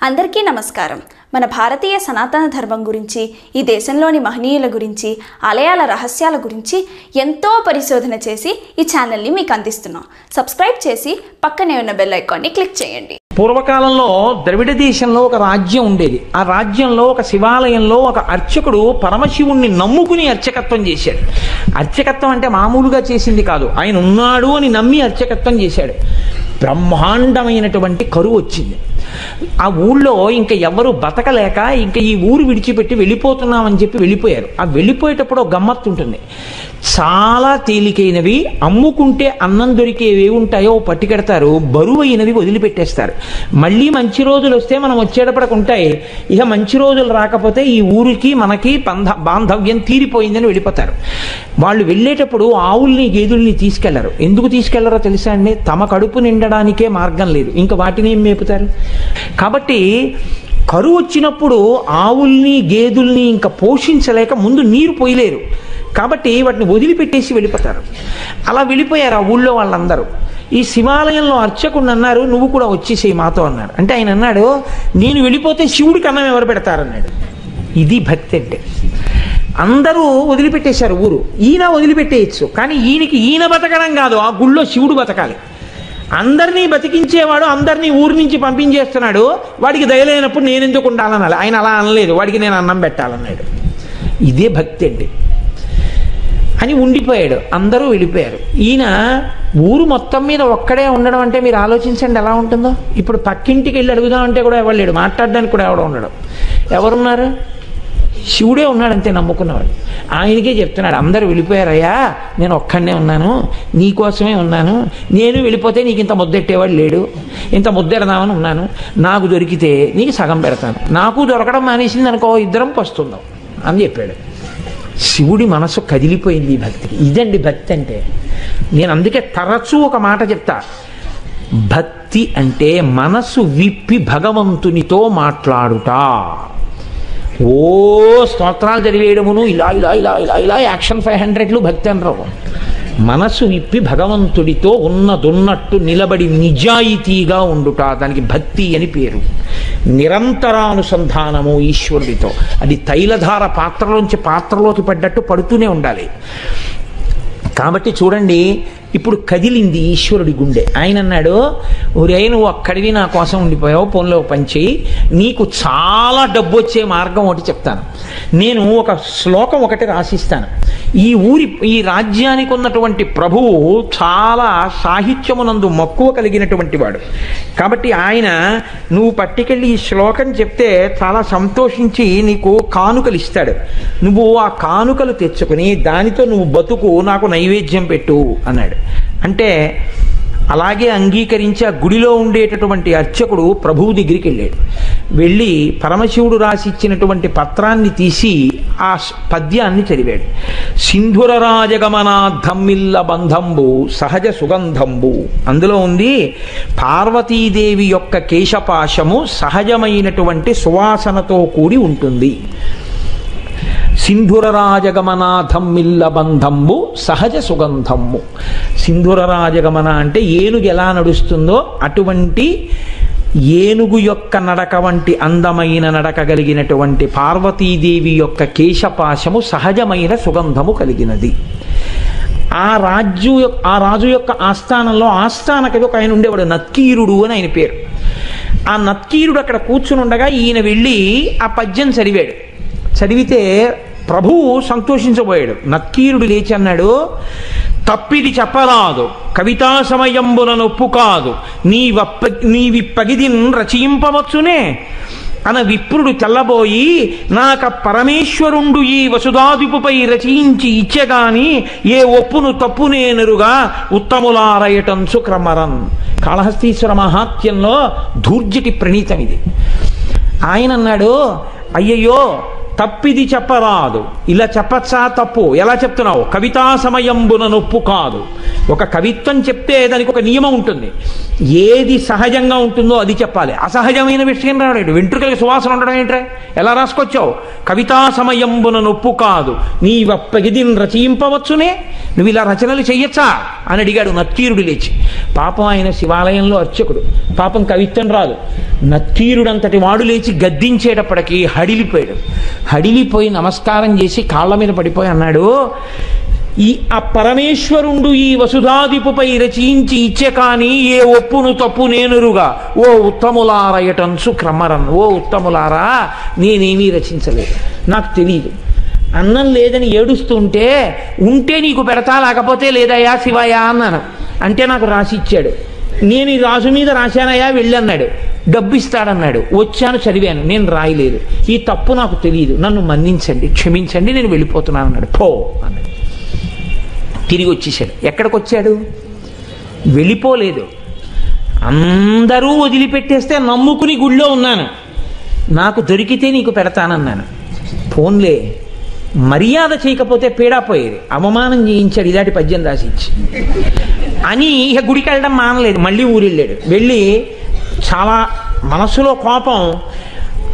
అందరికీ నమస్కారం. మన భారతీయ సనాతన ధర్మం గురించి, ఈ దేశంలోని మహనీయుల గురించి, ఆలయాల రహస్యాల గురించి ఎంతో పరిశోధన చేసి ఈ ఛానల్ని మీకు అందిస్తున్నాం. సబ్స్క్రైబ్ చేసి పక్కనే ఉన్న బెల్ ఐకాన్ని క్లిక్ చేయండి. పూర్వకాలంలో ద్రవిడ దేశంలో ఒక రాజ్యం ఉండేది. ఆ రాజ్యంలో ఒక శివాలయంలో ఒక అర్చకుడు పరమశివుణ్ణి నమ్ముకుని అర్చకత్వం చేశాడు. అర్చకత్వం అంటే మామూలుగా చేసింది కాదు, ఆయన ఉన్నాడు అని నమ్మి అర్చకత్వం చేశాడు. బ్రహ్మాండమైనటువంటి కరువు వచ్చింది. ఆ ఊళ్ళో ఇంకా ఎవరు బతకలేక ఇంకా ఈ ఊరు విడిచిపెట్టి వెళ్ళిపోతున్నామని చెప్పి వెళ్ళిపోయారు. ఆ వెళ్ళిపోయేటప్పుడు ఒక గమ్మత్తు ఉంటుంది. చాలా తేలికైనవి, అమ్ముకుంటే అన్నం దొరికేవి ఉంటాయో పట్టుకెడతారు, బరువైనవి వదిలిపెట్టేస్తారు. మళ్ళీ మంచి రోజులు వస్తే మనం వచ్చేటప్పటికి ఉంటాయి. ఇక మంచి రోజులు రాకపోతే ఈ ఊరికి మనకి బాంధవ్యం తీరిపోయిందని వెళ్ళిపోతారు. వాళ్ళు వెళ్ళేటప్పుడు ఆవుల్ని గేదెల్ని తీసుకెళ్లరు. ఎందుకు తీసుకెళ్లరో తెలుసా అండి? తమ కడుపు నిండడానికే మార్గం లేదు, ఇంకా వాటిని ఏం మేపుతారు. కాబట్టి కరువు వచ్చినప్పుడు ఆవుల్ని గేదెల్ని ఇంకా పోషించలేక ముందు నీరు పోయలేరు. కాబట్టి వాటిని వదిలిపెట్టేసి వెళ్ళిపోతారు. అలా వెళ్ళిపోయారు ఆ ఊళ్ళో వాళ్ళందరూ. ఈ శివాలయంలో అర్చకుడు అన్నారు, నువ్వు కూడా వచ్చేసేయి మాతో అన్నారు. అంటే ఆయన అన్నాడు, నేను వెళ్ళిపోతే శివుడికి అన్నం ఎవరు పెడతారన్నాడు. ఇది భక్తి అంటే. అందరూ వదిలిపెట్టేశారు ఊరు. ఈయన వదిలిపెట్టేయచ్చు, కానీ ఈయన బతకడం కాదు, ఆ గుళ్ళో శివుడు బతకాలి. అందరినీ బతికించేవాడు అందరినీ ఊరి నుంచి పంపించేస్తున్నాడు. వాడికి దయలేనప్పుడు నేను ఎందుకు ఉండాలనాలి? ఆయన అలా అనలేదు, వాడికి నేను అన్నం పెట్టాలన్నాడు. ఇదే భక్తి అండి అని ఉండిపోయాడు. అందరూ వెళ్ళిపోయారు. ఈయన ఊరు మొత్తం మీద ఒక్కడే ఉండడం అంటే మీరు ఆలోచించండి ఎలా ఉంటుందో. ఇప్పుడు పక్కింటికి వెళ్ళి అడుగుదామంటే కూడా ఎవరు లేడు, మాట్లాడడానికి కూడా ఎవడో ఉండడం. ఎవరున్నారు? శివుడే ఉన్నాడు అంతే, నమ్ముకున్నవాడు. ఆయనకే చెప్తున్నాడు, అందరూ వెళ్ళిపోయారయ్యా, నేను ఒక్కడనే ఉన్నాను, నీకోసమే ఉన్నాను. నేను వెళ్ళిపోతే నీకు ఇంత ముద్దెట్టేవాడు లేడు, ఇంత ముద్దెడదామని ఉన్నాను. నాకు దొరికితే నీకు సగం పెడతాను, నాకు దొరకడం మానేసింది అనుకో, ఇద్దరం పస్తుందాం అని చెప్పాడు. శివుడి మనసు కదిలిపోయింది ఈ భక్తికి. ఇదండి భక్తి అంటే. నేను అందుకే తరచూ ఒక మాట చెప్తా, భక్తి అంటే మనసు విప్పి భగవంతునితో మాట్లాడుట. ఓ స్తోత్రాలు చదివేయడమును ఇలా ఇలా ఇలా ఇలా ఇలా యాక్షన్ 500లు భక్తి అనరు. మనసు విప్పి భగవంతుడితో ఉన్నదున్నట్టు నిలబడి నిజాయితీగా ఉండుట, దానికి భక్తి అని పేరు. నిరంతరానుసంధానము ఈశ్వరుడితో. అది తైలధార పాత్రలోంచి పాత్రలోకి పడ్డట్టు పడుతూనే ఉండాలి. కాబట్టి చూడండి, ఇప్పుడు కదిలింది ఈశ్వరుడి గుండె. ఆయన అన్నాడు, ఒరే నువ్వు అక్కడివి నా కోసం ఉండిపోయావు, పొన్లో పంచేయి, నీకు చాలా డబ్బు వచ్చే మార్గం ఒకటి చెప్తాను. నేను ఒక శ్లోకం ఒకటి రాసిస్తాను. ఈ రాజ్యానికి ఉన్నటువంటి ప్రభువు చాలా సాహిత్యమునందు మక్కువ కలిగినటువంటి వాడు. కాబట్టి ఆయన నువ్వు పట్టుకెళ్ళి ఈ శ్లోకం చెప్తే చాలా సంతోషించి నీకు కానుకలు ఇస్తాడు. నువ్వు ఆ కానుకలు తెచ్చుకుని దానితో నువ్వు బతుకు, నాకు నైవేద్యం పెట్టు అన్నాడు. అంటే అలాగే అంగీకరించి ఆ గుడిలో ఉండేటటువంటి అర్చకుడు ప్రభువు దగ్గరికి వెళ్ళాడు. వెళ్ళి పరమశివుడు రాసిచ్చినటువంటి పత్రాన్ని తీసి ఆ పద్యాన్ని చదివాడు. సింధుర రాజగమనాద్ధమ్మిల్ల బంధంబు సహజ సుగంధంబు. అందులో ఉంది, పార్వతీదేవి యొక్క కేశపాశము సహజమైనటువంటి సువాసనతో కూడి ఉంటుంది. సింధురరాజగమనాథమ్మిల్ల బంధంబు సహజ సుగంధము. సింధురరాజగమన అంటే ఏనుగు ఎలా నడుస్తుందో అటువంటి ఏనుగు యొక్క నడక వంటి అందమైన నడక కలిగినటువంటి పార్వతీదేవి యొక్క కేశపాశము సహజమైన సుగంధము కలిగినది. ఆ రాజు యొక్క ఆస్థానంలో ఆస్థానకవి ఒక ఆయన ఉండేవాడు, నత్కీరుడు అని ఆయన పేరు. ఆ నత్కీరుడు అక్కడ కూర్చుని ఉండగా ఈయన వెళ్ళి ఆ పద్యం చదివాడు. చదివితే ప్రభువు సంతోషించబోయాడు. నత్కీరుడు లేచి అన్నాడు, తప్పిది చెప్పరాదు, కవితా సమయంబున నొప్పు కాదు, నీవిప్పగిదిన్ రచయింపవచ్చునే అన విప్రుడు తెల్లబోయి, నాక పరమేశ్వరుండు ఈ వసుధాదిపుపై రచయించి ఇచ్చెగాని ఏ ఒప్పును తప్పునేనరుగా ఉత్తములారయటంచు క్రమరన్. కాళహస్తీశ్వర మహాత్యంలో ధూర్జటి ప్రణీతం ఇది. ఆయన అన్నాడు, అయ్యయ్యో తప్పిది చెప్పరాదు. ఇలా చెప్పచ్చా? తప్పు. ఎలా చెప్తున్నావు? కవితా సమయంబున నొప్పు కాదు. ఒక కవిత్వం చెప్తే దానికి ఒక నియమం ఉంటుంది. ఏది సహజంగా ఉంటుందో అది చెప్పాలి. అసహజమైన విషయం రాడు. వెంట్రుకలకి సువాసన ఉండడం ఏంట్రా? ఎలా రాసుకొచ్చావు? కవితా సమయంబున నొప్పు కాదు, నీవప్పగిదిన్ రచయింపవచ్చునే, నువ్వు ఇలా రచనలు చెయ్యొచ్చా అని అడిగాడు నత్తీరుడు లేచి. పాపం ఆయన శివాలయంలో అర్చకుడు, పాపం కవిత్వం రాదు. నత్తీరుడంతటి వాడు లేచి గద్దించేటప్పటికీ హడిలిపోయాడు. హడిలిపోయి నమస్కారం చేసి కాళ్ళ మీద పడిపోయి అన్నాడు, ఆ పరమేశ్వరుండు ఈ వసుధాదిపుపై రచించి ఇచ్చే కానీ ఏ ఒప్పును తప్పు నేనురుగా, ఓ ఉత్తములారయటన్సు క్రమరన్, ఓ ఉత్తములారా నేనేమీ రచించలేదు, నాకు తెలియదు. అన్నం లేదని ఏడుస్తుంటే ఉంటే నీకు పెడతా, లేకపోతే లేదయ్యా శివయ్యా అన్నాను. అంటే నాకు రాసి ఇచ్చాడు. నేను ఈ రాజు మీద రాశానయ్యా వెళ్ళన్నాడు. డబ్బు ఇస్తాడన్నాడు. వచ్చాను, చదివాను, నేను రాయలేదు. ఈ తప్పు నాకు తెలియదు, నన్ను మన్నించండి, క్షమించండి, నేను వెళ్ళిపోతున్నాను అన్నాడు. పో అన్నాడు. తిరిగి వచ్చేసాడు. ఎక్కడికి వచ్చాడు? వెళ్ళిపోలేదు. అందరూ వదిలిపెట్టేస్తే నమ్ముకుని గుళ్ళో ఉన్నాను, నాకు దొరికితే నీకు పెడతానన్నాను. ఫోన్లే మర్యాద చేయకపోతే పీడాపోయేది, అవమానం చేయించాడు ఇలాంటి పద్యం రాసిచ్చి అని. ఇక గుడికి వెళ్ళడం మానలేదు, మళ్ళీ ఊరు వెళ్ళాడు. వెళ్ళి చాలా మనసులో కోపం.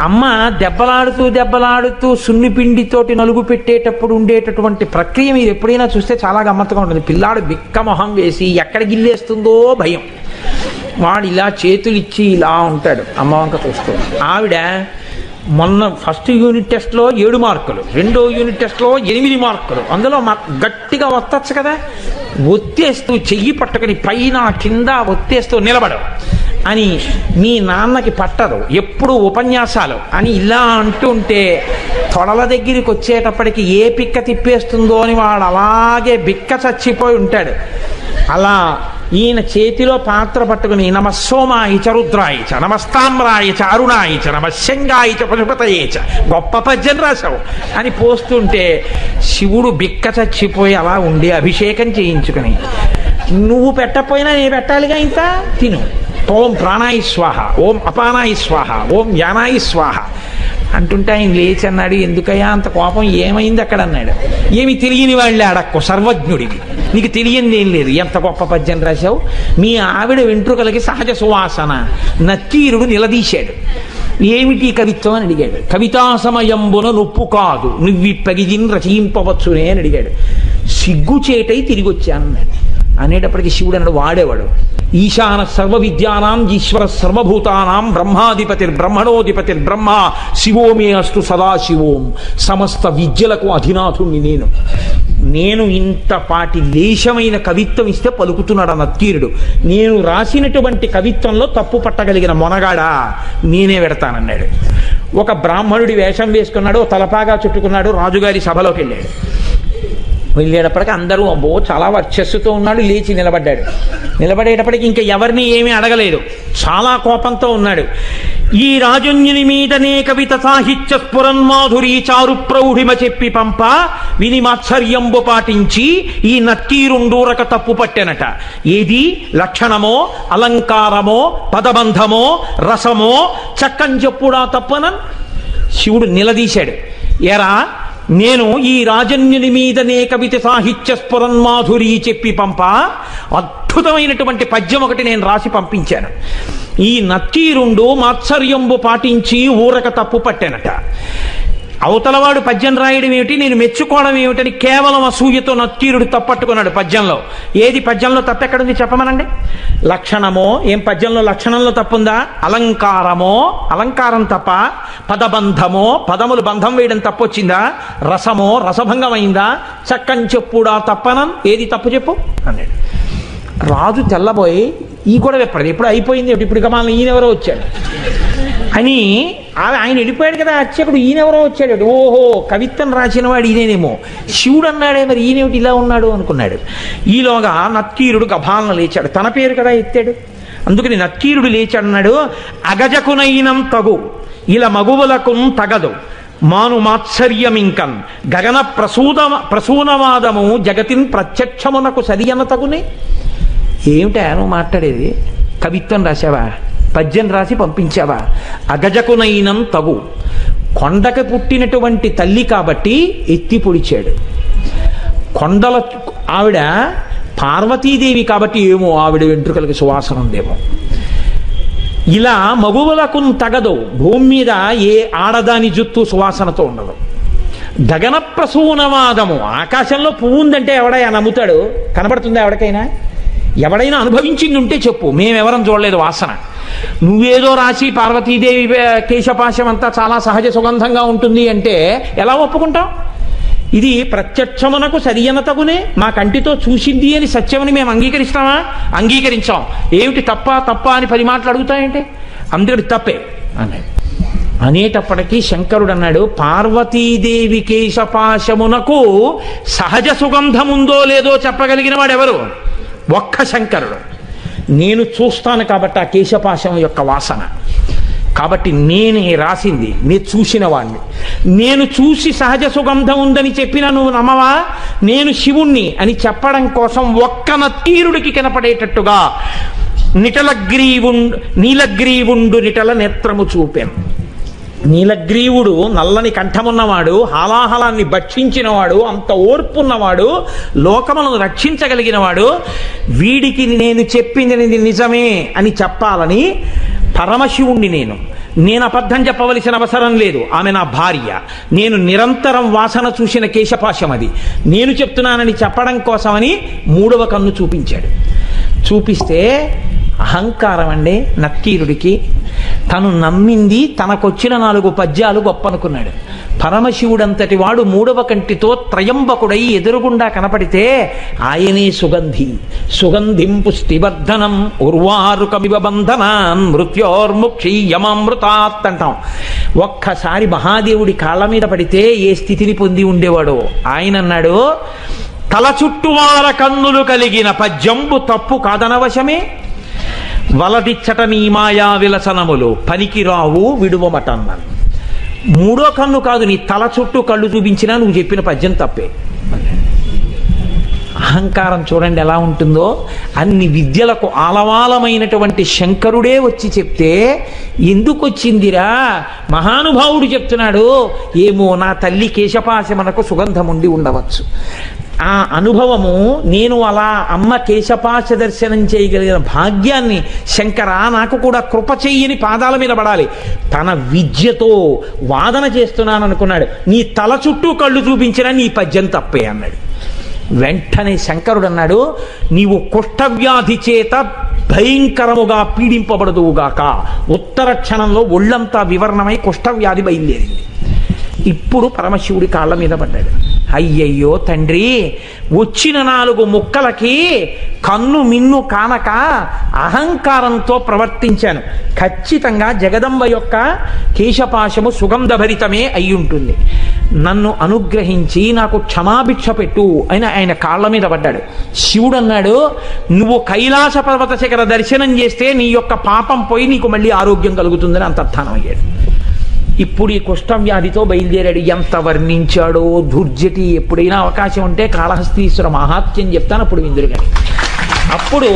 అమ్మ దెబ్బలాడుతూ సున్నిపిండితోటి నలుగు పెట్టేటప్పుడు ఉండేటటువంటి ప్రక్రియ మీరు ఎప్పుడైనా చూస్తే చాలా గమ్మత్తుగా ఉంటుంది. పిల్లాడు బిక్క మొహం వేసి ఎక్కడ గిల్లేస్తుందో భయం. వాడు ఇలా చేతులు ఇచ్చి ఇలా ఉంటాడు, అమ్మ వంక చూస్తూ. ఆవిడ మొన్న ఫస్ట్ యూనిట్ టెస్ట్లో 7 మార్కులు, రెండో యూనిట్ టెస్ట్లో 8 మార్కులు. అందులో గట్టిగా ఒత్తచ్చు కదా, ఒత్తేస్తూ చెయ్యి పట్టుకుని పైన కింద ఒత్తేస్తూ నిలబడవు అని, మీ నాన్నకి పట్టదు, ఎప్పుడు ఉపన్యాసాలు అని ఇలా అంటుంటే తొడల దగ్గరికి వచ్చేటప్పటికి ఏ పిక్క తిప్పేస్తుందో అని వాడు అలాగే బిక్క చచ్చిపోయి ఉంటాడు. అలా ఈయన చేతిలో పాత్ర పట్టుకుని నమస్సోమాయిచ రుద్రాయిచ నమస్తామ్రాయిచ అరుణాయిచ నమశంగాయిచ పశుపతయేచ, గొప్ప పద్యం రాశావు అని పోస్తుంటే శివుడు బిక్క చచ్చిపోయి అలా ఉండి అభిషేకం చేయించుకుని, నువ్వు పెట్టకపోయినా నేను పెట్టాలిగా, ఇంత తిను, ఓం ప్రాణాయి స్వాహ, ఓం అపానాయి స్వాహ, ఓం యానాయి స్వాహ అంటుంటే ఆయన లేచి అన్నాడు, ఎందుకయ్యా అంత కోపం, ఏమైంది అక్కడ అన్నాడు. ఏమి తెలియని వాళ్ళే అడక్కు, సర్వజ్ఞుడివి, నీకు తెలియంది ఏం లేదు, ఎంత గొప్ప పద్యం రాశావు. మీ ఆవిడ వెంట్రుకలకి సహజ సువాసన. నత్తీరుడు నిలదీశాడు. ఏమిటి కవిత్వం అని అడిగాడు. కవితా సమయంబున నొప్పు కాదు, నువ్విప్పగిదిన్ రచయింపవచ్చునే అని అడిగాడు. సిగ్గుచేటై తిరిగి వచ్చానన్నాడు. అనేటప్పటికీ శివుడు అన్నాడు, వాడేవాడు ఈశాన సర్వ విద్యానాం ఈశ్వర సర్వభూతానాం బ్రహ్మాధిపతిర్బ్రహ్మ శివోమే అస్తు సదాశివోం, సమస్త విద్యలకు అధినాథుణ్ణి నేను ఇంతపాటి లేశమైన కవిత్వం ఇస్తే పలుకుతున్నాడు నత్తీరుడు. నేను రాసినటువంటి కవిత్వంలో తప్పు పట్టగలిగిన మొనగాడా నేనే పెడతానన్నాడు. ఒక బ్రాహ్మణుడి వేషం వేసుకున్నాడు, తలపాగా చుట్టుకున్నాడు, రాజుగారి సభలోకి వెళ్ళాడు. వెళ్ళేటప్పటికి అందరూ అబ్బో చాలా వర్చస్సుతో ఉన్నాడు, లేచి నిలబడ్డాడు. నిలబడేటప్పటికి ఇంకా ఎవరిని ఏమీ అడగలేదు, చాలా కోపంతో ఉన్నాడు. ఈ రాజుని మీదనే కవిత సాహిత్య స్ఫురన్మాధురీ చారు ప్రౌఢిమ చెప్పి పంప, విని మాత్సర్యంబు పాటించి ఈ నత్తీరుండూరక తప్పు పట్టెనట. ఏది లక్షణమో అలంకారమో పదబంధమో రసమో చక్కని చెప్పుడా తప్పన. శివుడు నిలదీశాడు, ఎరా నేను ఈ రాజన్యుని మీదనే కవిత సాహిత్య స్ఫురన్మాధురీ చెప్పి పంప, అద్భుతమైనటువంటి పద్యం ఒకటి నేను రాసి పంపించాను. ఈ నత్తీరుండు మాత్సర్యంబు పాటించి ఊరక తప్పు పట్టానట. అవతలవాడు పద్యం రాయడం ఏమిటి, నేను మెచ్చుకోవడం ఏమిటని కేవలం అసూయతో నత్తీరుడు తప్పట్టుకున్నాడు పద్యంలో. ఏది పద్యంలో తప్పెక్కడుంది చెప్పమనండి. లక్షణమో, ఏం పద్యంలో లక్షణంలో తప్పుందా? అలంకారమో, అలంకారం తప్ప. పదబంధమో, పదములు బంధం వేయడం తప్పొచ్చిందా? రసమో, రసభంగం అయిందా? చక్కని చెప్పుడా తప్పనం, ఏది తప్పు చెప్పు అన్నాడు. రాజు తెల్లబోయి ఈ కూడా ఎప్పుడు ఎప్పుడు అయిపోయింది, ఇప్పుడు ఇక మన ఈయనెవరో వచ్చాడు అని ఆయన వెళ్ళిపోయాడు కదా అర్చకుడు, ఈయనెవరో వచ్చాడు. ఓహో కవిత్వం రాసిన వాడు ఈయనేమో. శివుడు అన్నాడే, మరి ఈయనేమిటి ఇలా ఉన్నాడు అనుకున్నాడు. ఈలోగా నత్తీరుడు గభాలను లేచాడు, తన పేరు కదా ఎత్తాడు. అందుకని నత్తీరుడు లేచాడు, అన్నాడు, అగజకునైనం తగు ఇలా మగువులకు తగదు మాను మాత్సర్యమింకన్ గగన ప్రసూనవాదము జగతిన్ ప్రత్యక్షమునకు సరియన తగునే. ఏమిటా నువ్వు మాట్లాడేది? కవిత్వం రాశావా? పద్యం రాసి పంపించావా? అగజకునైనం తగు, కొండకి పుట్టినటువంటి తల్లి కాబట్టి ఎత్తి పొడిచాడు. కొండల ఆవిడ పార్వతీదేవి కాబట్టి ఏమో ఆవిడ వెంట్రుకలకి సువాసన ఉందేమో. ఇలా మగువులకు తగదు, భూమి మీద ఏ ఆడదాని జుత్తు సువాసనతో ఉండదు. గగన ప్రసూనవాదము, ఆకాశంలో పువ్వు ఉందంటే ఎవడైనా నమ్ముతాడు? కనబడుతుందా ఎవరికైనా? ఎవడైనా అనుభవించింది ఉంటే చెప్పు, మేమెవరం చూడలేదు వాసన. నువ్వేదో రాసి పార్వతీదేవి కేశపాశం అంతా చాలా సహజ సుగంధంగా ఉంటుంది అంటే ఎలా ఒప్పుకుంటాం? ఇది ప్రత్యక్షమునకు సరియన తగునే, మా కంటితో చూసింది అని సత్యమని మేము అంగీకరిస్తామా? అంగీకరించాం. ఏమిటి తప్ప తప్ప అని 10 మాటలు అడుగుతాయంటే అందుకని తప్పే అన్నాడు. అనేటప్పటికీ శంకరుడు అన్నాడు, పార్వతీదేవి కేశపాశమునకు సహజ సుగంధం ఉందో లేదో చెప్పగలిగిన వాడు ఎవరు? ఒక్క శంకరుడు. నేను చూస్తాను కాబట్టి ఆ కేశపాశం యొక్క వాసన, కాబట్టి నేనే రాసింది, నేను చూసిన వాడిని. నేను చూసి సహజ సుగంధం ఉందని చెప్పినా నువ్వు నమ్మవా? నేను శివుణ్ణి అని చెప్పడం కోసం ఒక్క నత్తీరుడికి కనపడేటట్టుగా నీలగ్రీవుండు నిటల నేత్రము చూపాను. నీలగ్రీవుడు నల్లని కంఠమున్నవాడు, హాలాహలాన్ని భక్షించినవాడు, అంత ఓర్పున్నవాడు, లోకములను రక్షించగలిగినవాడు. వీడికి నేను చెప్పింది నిజమే అని చెప్పాలని పరమశివుణ్ణి నేను అబద్ధం చెప్పవలసిన అవసరం లేదు. ఆమె నా భార్య. నేను నిరంతరం వాసన చూసిన కేశపాశం అది. నేను చెప్తున్నానని చెప్పడం కోసమని 3వ కన్ను చూపించాడు. చూపిస్తే అహంకారం అండి నక్కీరుడికి. తను నమ్మింది, తనకొచ్చిన 4 పద్యాలు గొప్ప అనుకున్నాడు. పరమశివుడంతటి వాడు 3వ కంటితో త్రయంబకుడై ఎదురుగుండా కనపడితే ఆయనే సుగంధిం పుష్టివర్ధనం ఉర్వారుకమివ బంధనాన్ మృత్యోర్ముక్షీయమామృతాత్ అంటాం. ఒక్కసారి మహాదేవుడి కాళ్ళ మీద పడితే ఏ స్థితిని పొంది ఉండేవాడో ఆయన అన్నాడు, తల చుట్టువార కన్నులు కలిగిన పద్యంబు తప్పు కాదనవశమే, వలదిచ్చట నీ మాయా విలసనములు పనికిరావు విడువమటన్నాను. 3వ కన్ను కాదు, నీ తల చుట్టూ కళ్ళు చూపించినా నువ్వు చెప్పిన పద్యం తప్పే. అహంకారం చూడండి ఎలా ఉంటుందో. అన్ని విద్యలకు ఆలవాలమైనటువంటి శంకరుడే వచ్చి చెప్తే ఎందుకు వచ్చిందిరా? మహానుభావుడు చెప్తున్నాడు, ఏమో నా తల్లి కేశపాశమునకు సుగంధం ఉండి ఉండవచ్చు. ఆ అనుభవము, నేను అలా అమ్మ కేశపాశ దర్శనం చేయగలిగిన భాగ్యాన్ని శంకర నాకు కూడా కృప చెయ్యని పాదాల మీద పడాలి. తన విద్యతో వాదన చేస్తున్నాను అనుకున్నాడు. నీ తల చుట్టూ కళ్ళు చూపించినా నీ పద్యం తప్పే అన్నాడు. వెంటనే శంకరుడు అన్నాడు, నీవు కుష్ఠవ్యాధి చేత భయంకరముగా పీడింపబడదువుగాక. ఉత్తర క్షణంలో ఒళ్ళంతా వివరణమై కుష్ఠవ్యాధి బయలుదేరింది. ఇప్పుడు పరమశివుడి కాళ్ళ మీద పడ్డాడు. అయ్యయ్యో తండ్రి, వచ్చిన 4 ముక్కలకి కన్ను మిన్ను కానక అహంకారంతో ప్రవర్తించాను. ఖచ్చితంగా జగదంబ యొక్క కేశపాశము సుగంధభరితమే అయి ఉంటుంది. నన్ను అనుగ్రహించి నాకు క్షమాభిక్ష పెట్టు అని ఆయన కాళ్ళ మీద పడ్డాడు. శివుడు అన్నాడు, నువ్వు కైలాస పర్వత శిఖర దర్శనం చేస్తే నీ యొక్క పాపం పోయి నీకు మళ్ళీ ఆరోగ్యం కలుగుతుందని అంతర్థానం అయ్యాడు. ఇప్పుడు ఈ కుష్ఠవ్యాధితో బయలుదేరాడు. ఎంత వర్ణించాడో దుర్జటి. ఎప్పుడైనా అవకాశం ఉంటే కాళహస్తీశ్వర మహాత్యం చెప్తాను, అప్పుడు విందురు కానీ. అప్పుడు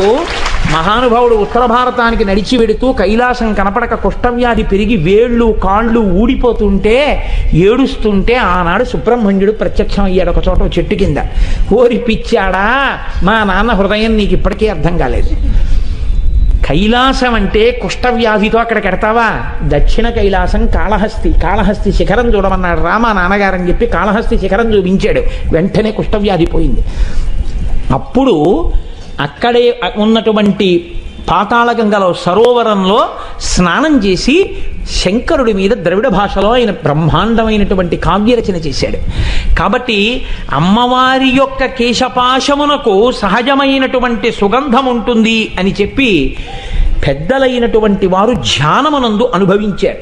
మహానుభావుడు ఉత్తర భారతానికి నడిచి వెడుతూ కైలాసం కనపడక కుష్ఠవ్యాధి పెరిగి వేళ్ళు కాళ్ళు ఊడిపోతుంటే ఏడుస్తుంటే ఆనాడు సుబ్రహ్మణ్యుడు ప్రత్యక్షం అయ్యాడు ఒక చోట చెట్టు కింద. ఓరి పిచ్చాడా, మా నాన్న హృదయం నీకు ఇప్పటికీ అర్థం కాలేదు. కైలాసం అంటే కుష్ఠవ్యాధితో అక్కడికి ఎడతావా? దక్షిణ కైలాసం కాళహస్తి శిఖరం చూడమన్నాడు రామా నాన్నగారని చెప్పి కాళహస్తి శిఖరం చూపించాడు. వెంటనే కుష్ఠవ్యాధి పోయింది. అప్పుడు అక్కడే ఉన్నటువంటి పాతాళగంగలో సరోవరంలో స్నానం చేసి శంకరుడి మీద ద్రవిడ భాషలో ఆయన బ్రహ్మాండమైనటువంటి కావ్యరచన చేశాడు. కాబట్టి అమ్మవారి యొక్క కేశపాశమునకు సహజమైనటువంటి సుగంధం ఉంటుంది అని చెప్పి పెద్దలైనటువంటి వారు ధ్యానమునందు అనుభవించారు.